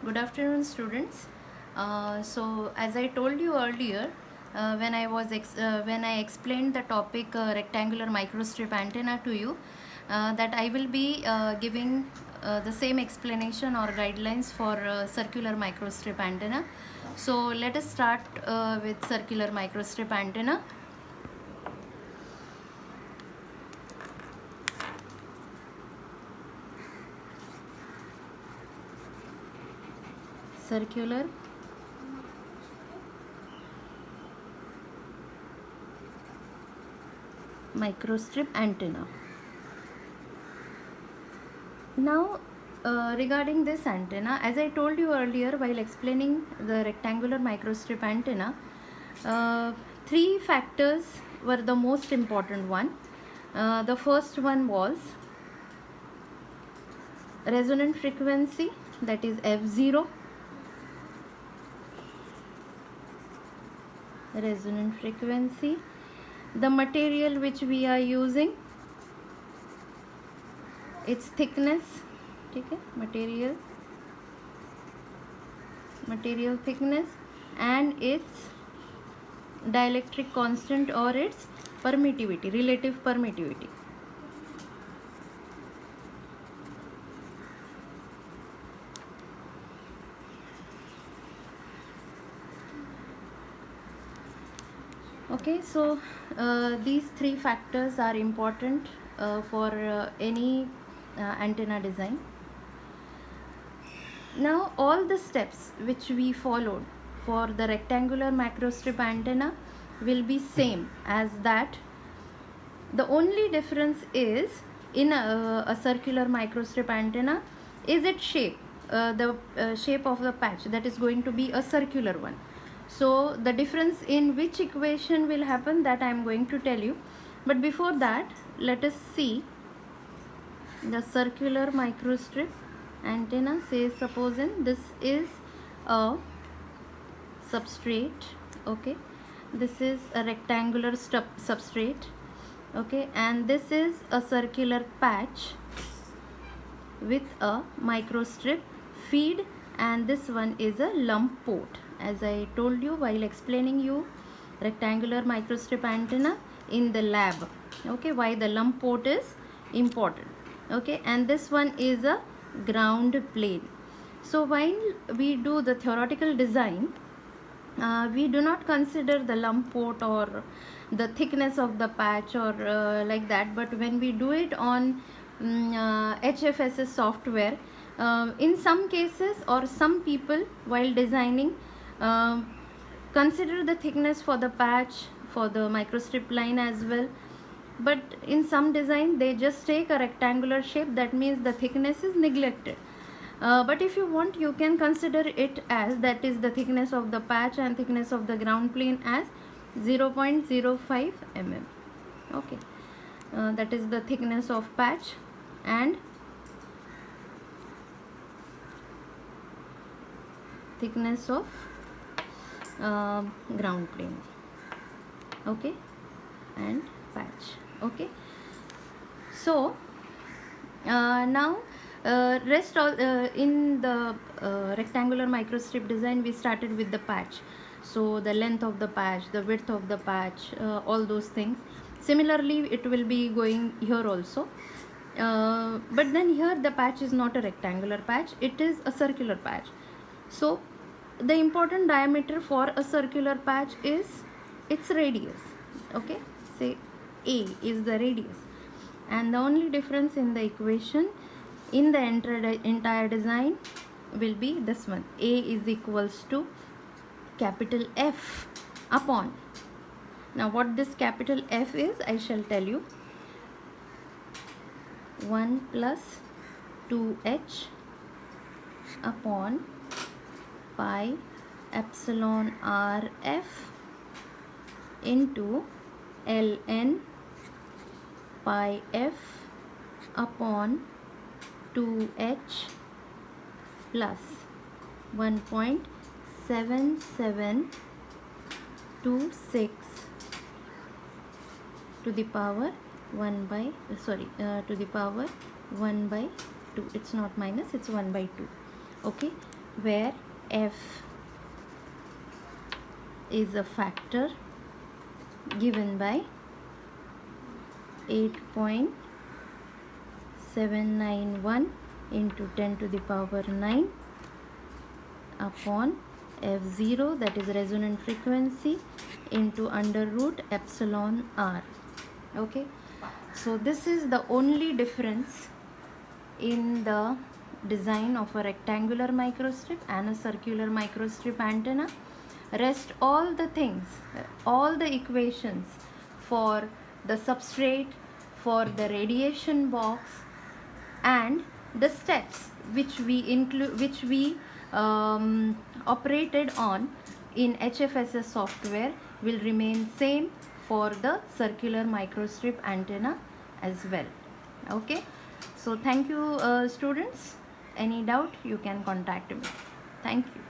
Good afternoon, students. So, as I told you earlier, when I explained the topic rectangular microstrip antenna to you, that I will be giving the same explanation or guidelines for circular microstrip antenna. So, let us start with circular microstrip antenna. Circular microstrip antenna. Now, regarding this antenna, as I told you earlier while explaining the rectangular microstrip antenna, three factors were the most important one. The first one was resonant frequency, that is F0, resonant frequency, the material which we are using, its thickness, okay, material thickness, and its dielectric constant or its permittivity, relative permittivity. Okay, so these three factors are important for any antenna design. Now all the steps which we followed for the rectangular microstrip antenna will be same as that. The only difference is in a circular microstrip antenna is its shape, the shape of the patch, that is going to be a circular one. So the difference in which equation will happen, that I am going to tell you. But before that, let us see the circular microstrip antenna. Say supposing this is a substrate, okay, this is a rectangular substrate, okay, and this is a circular patch with a microstrip feed, and this one is a lump port, as I told you while explaining you rectangular microstrip antenna in the lab, okay, why the lump port is important, okay, and this one is a ground plane. So while we do the theoretical design, we do not consider the lump port or the thickness of the patch or like that, but when we do it on HFSS software, in some cases or some people while designing consider the thickness for the patch, for the microstrip line as well, but in some design they just take a rectangular shape, that means the thickness is neglected. But if you want, you can consider it as, that is the thickness of the patch and thickness of the ground plane as 0.05 mm, okay, that is the thickness of patch and thickness of ground plane, okay, and patch, okay. So now rest all in the rectangular microstrip design, we started with the patch. So the length of the patch, the width of the patch, all those things. Similarly, it will be going here also. But then here the patch is not a rectangular patch, it is a circular patch. So the important diameter for a circular patch is its radius, okay, say A is the radius, and the only difference in the equation in the entire design will be this one. A is equals to capital F upon, now what this capital F is, I shall tell you, 1 plus 2h upon pi epsilon rf into ln pi f upon 2h plus 1.7726 to the power 1 by to the power 1 by 2. It's not minus, it's 1 by 2, okay. where f is a factor given by 8.791 into 10 to the power 9 upon f0, that is resonant frequency, into under root epsilon r. Okay, so this is the only difference in the design of a rectangular microstrip and a circular microstrip antenna. Rest all the things, all the equations for the substrate, for the radiation box, and the steps which we operated on in HFSS software will remain same for the circular microstrip antenna as well. Okay, so thank you students. Any doubt you can contact me. Thank you.